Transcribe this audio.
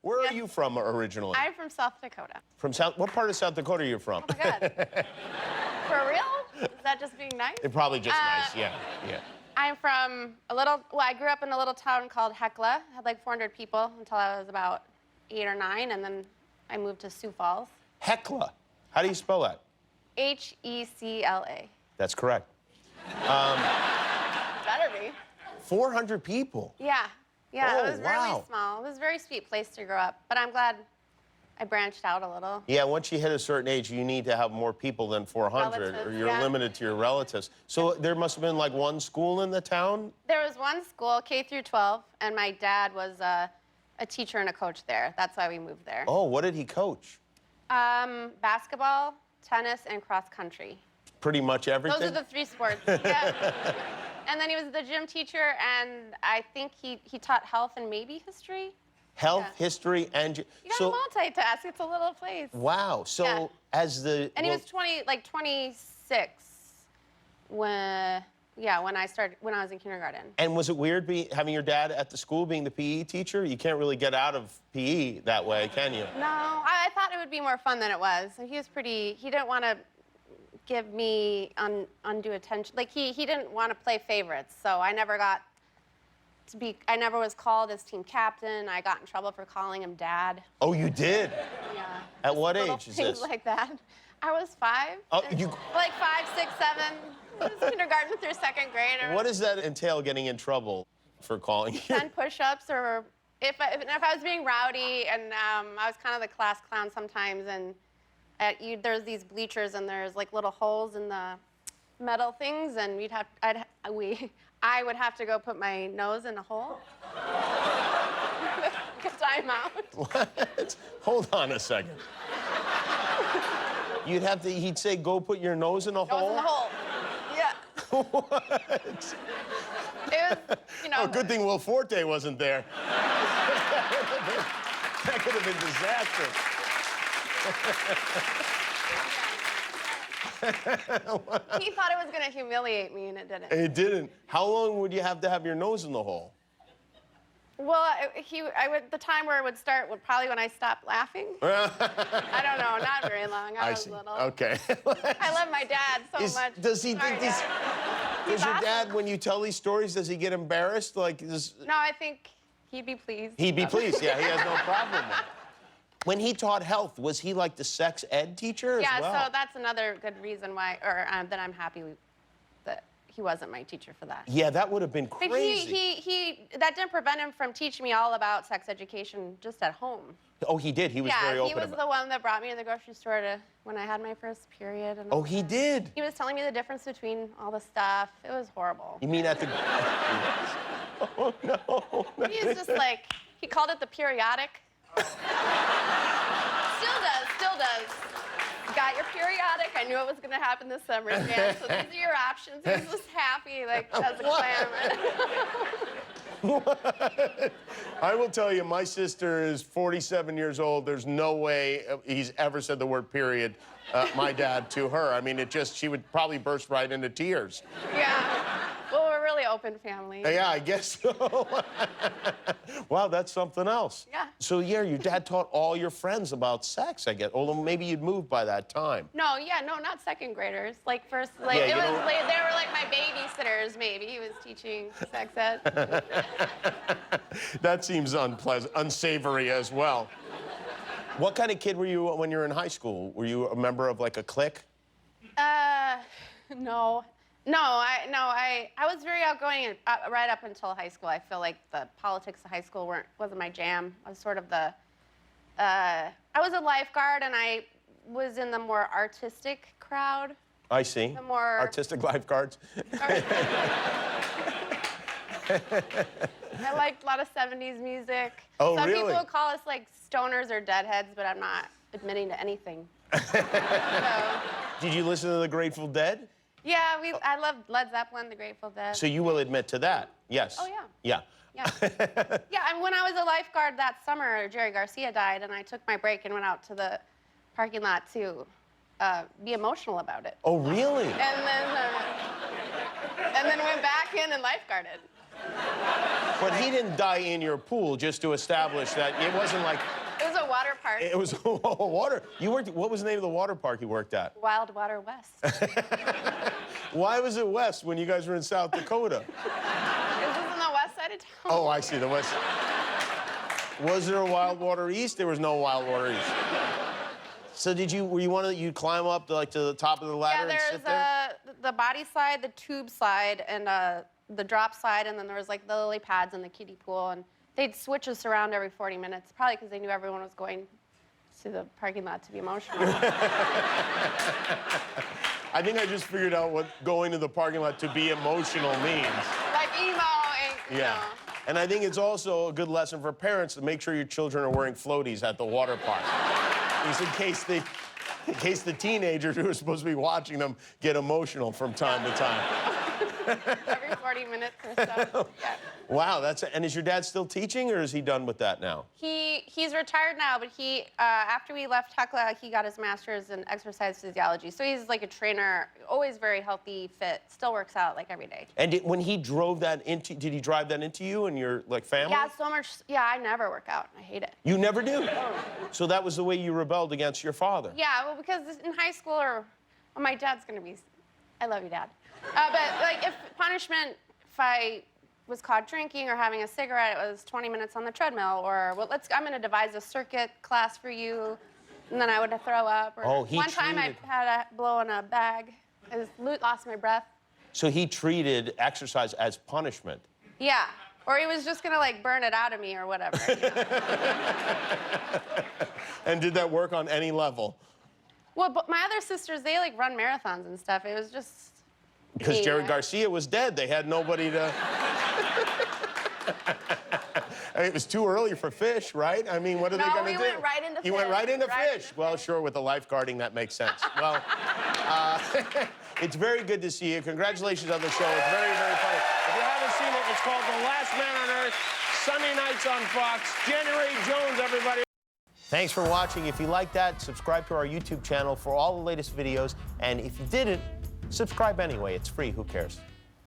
Where are you from originally? I'm from South Dakota. From South... What part of South Dakota are you from? Oh, my God. For real? Is that just being nice? It's probably just nice, yeah. I'm from I grew up in a little town called Hecla. It had like 400 people until I was about 8 or 9, and then I moved to Sioux Falls. Hecla. How do you spell that? H-E-C-L-A. That's correct. Better be. 400 people? Yeah. Yeah, Oh, it was really small. It was a very sweet place to grow up, but I'm glad I branched out a little. Yeah, once you hit a certain age, you need to have more people than 400, Relatives, or you're yeah. limited to your relatives. So there must have been like one school in the town? There was one school, K through 12, and my dad was a teacher and a coach there. That's why we moved there. Oh, what did he coach? Basketball, tennis, and cross country. Pretty much everything? Those are the 3 sports, yeah. And then he was the gym teacher, and I think he taught health and maybe history. Health, Yeah. You history, gotta multitask. It's a little place. Wow. So Yeah. as the... And he was 26 when I was in kindergarten. And was it weird having your dad at the school being the PE teacher? You can't really get out of PE that way, can you? No, I thought it would be more fun than it was. He was he didn't want to give me undue attention. Like, he didn't want to play favorites, so I never was called as team captain. I got in trouble for calling him dad. Oh, you did? Yeah. At what Little age is things this? like that. I was 5. Oh, Like 5, 6, 7. It was kindergarten through 2nd grade. What does that entail, getting in trouble for calling you? 10 push-ups, or if I was being rowdy, and I was kind of the class clown sometimes, and there's these bleachers, and there's like little holes in the metal things, and I would have to go put my nose in a hole. Time out. What? Hold on a second. He'd say, go put your nose in a hole? Nose in the hole. Yeah. What? It was, Oh, good thing Will Forte wasn't there. That could have been disaster. He thought it was going to humiliate me, and it didn't. It didn't. How long would you have to have your nose in the hole? Well, the time where it would start would probably when I stopped laughing. I don't know, not very long. I was little. Okay. I love my dad so much. Does he? Sorry, Does your awesome. dad, when you tell these stories, does he get embarrassed? Like, No, I think he'd be pleased. He'd be pleased. Yeah, he has no problem with it. When he taught health, was he like the sex ed teacher as well? Yeah, so that's another good reason why, that I'm happy that he wasn't my teacher for that. Yeah, that would have been But crazy. that didn't prevent him from teaching me all about sex education just at home. Oh, he did. He was very open he was the one that brought me to the grocery store when I had my first period. And oh, he did? He was telling me the difference between all the stuff. It was horrible. You mean at the... Oh, no. He was just like, he called it the periodic. Still does. Got your periodic. I knew it was going to happen this summer, Dan. So these are your options. He was just happy, like, as a clam. What? I will tell you, my sister is 47 years old. There's no way he's ever said the word period, my dad, to her. I mean, she would probably burst right into tears. Yeah. Well, we're a really open family. Yeah, I guess so. Wow, that's something else. Yeah. So, yeah, your dad taught all your friends about sex, I guess. Although maybe you'd moved by that time. No, not 2nd graders. Like, first, like, Yeah, they were like my babysitters, maybe. He was teaching sex ed. That seems unpleasant, unsavory as well. What kind of kid were you when you were in high school? Were you a member of, like, a clique? No. I was very outgoing right up until high school. I feel like the politics of high school wasn't my jam. I was sort of I was a lifeguard, and I was in the more artistic crowd. I see. The more... Artistic lifeguards. I liked a lot of 70s music. Oh, Some really? people would call us, like, stoners or deadheads, but I'm not admitting to anything. So... Did you listen to the Grateful Dead? Yeah, I loved Led Zeppelin, the Grateful Dead. So you will admit to that, yes? Oh, yeah. Yeah. Yeah. Yeah, and when I was a lifeguard that summer, Jerry Garcia died, and I took my break and went out to the parking lot to be emotional about it. Oh, really? And then went back in and lifeguarded. But he didn't die in your pool, just to establish that it wasn't like... It was a water park. It was a water... You worked... What was the name of the water park you worked at? Wild Water West. Why was it West when you guys were in South Dakota? This is in the west side of town. Oh, I see, the West. Was there a Wild Water East? There was no Wild Water East. So were you one of you'd climb up to the top of the ladder and sit there? Yeah, there's the body slide, the tube slide, and the drop slide, and then there was like the lily pads and the kiddie pool, and they'd switch us around every 40 minutes, probably because they knew everyone was going to the parking lot to be emotional. I think I just figured out what going to the parking lot to be emotional means. Like emo, and, you know. And I think it's also a good lesson for parents to make sure your children are wearing floaties at the water park. Just in case the teenagers who are supposed to be watching them get emotional from time to time. Every 40 minutes or so. Yeah. Wow, and is your dad still teaching, or is he done with that now? He's retired now, but after we left Hecla, he got his master's in exercise physiology. So he's like a trainer, always very healthy, fit, still works out like every day. And when he drove that into, did he drive that into you and your family? Yeah, so much. Yeah, I never work out. I hate it. You never do? So that was the way you rebelled against your father? Yeah, well, because in high school, my dad's gonna be, I love you, Dad. But like, if punishment, if I was caught drinking or having a cigarette, it was 20 minutes on the treadmill, or well, I'm gonna devise a circuit class for you, and then I would throw up. Or one time I had a blow in a bag. I lost my breath. So he treated exercise as punishment. Yeah, or he was just gonna like burn it out of me or whatever. You know? And did that work on any level? Well, but my other sisters, they like run marathons and stuff. It was just. Because Jerry Garcia was dead. They had nobody to... I mean, it was too early for fish, right? I mean, what are they going to do? No, we went right into fish. You went right into fish? Well, sure, with the lifeguarding, that makes sense. Well, it's very good to see you. Congratulations on the show. It's very, very funny. If you haven't seen it, it's called The Last Man on Earth, Sunday nights on Fox. January Jones, everybody. Thanks for watching. If you like that, subscribe to our YouTube channel for all the latest videos. And if you didn't, subscribe anyway. It's free. Who cares?